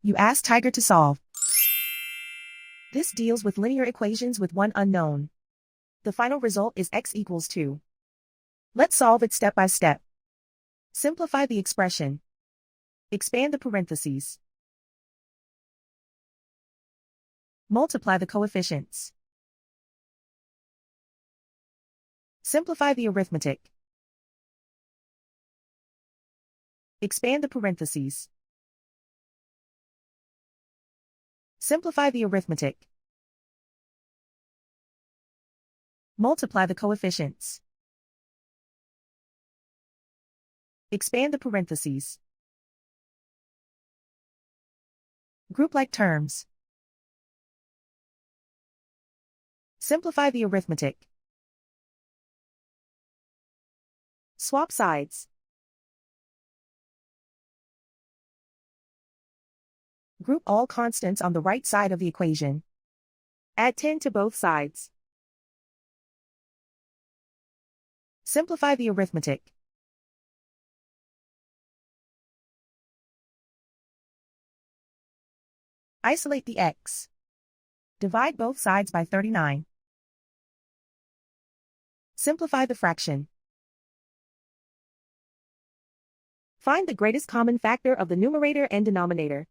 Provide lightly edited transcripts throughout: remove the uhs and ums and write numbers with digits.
You ask Tiger to solve. This deals with linear equations with one unknown. The final result is x equals 2. Let's solve it step by step. Simplify the expression. Expand the parentheses. Multiply the coefficients. Simplify the arithmetic. Expand the parentheses. Simplify the arithmetic. Multiply the coefficients. Expand the parentheses. Group like terms. Simplify the arithmetic. Swap sides. Group all constants on the right side of the equation. Add 10 to both sides. Simplify the arithmetic. Isolate the x. Divide both sides by 39. Simplify the fraction. Find the greatest common factor of the numerator and denominator.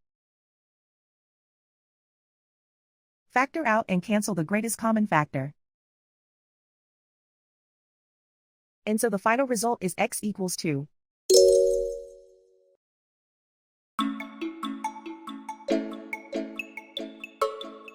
Factor out and cancel the greatest common factor. And so the final result is x equals 2.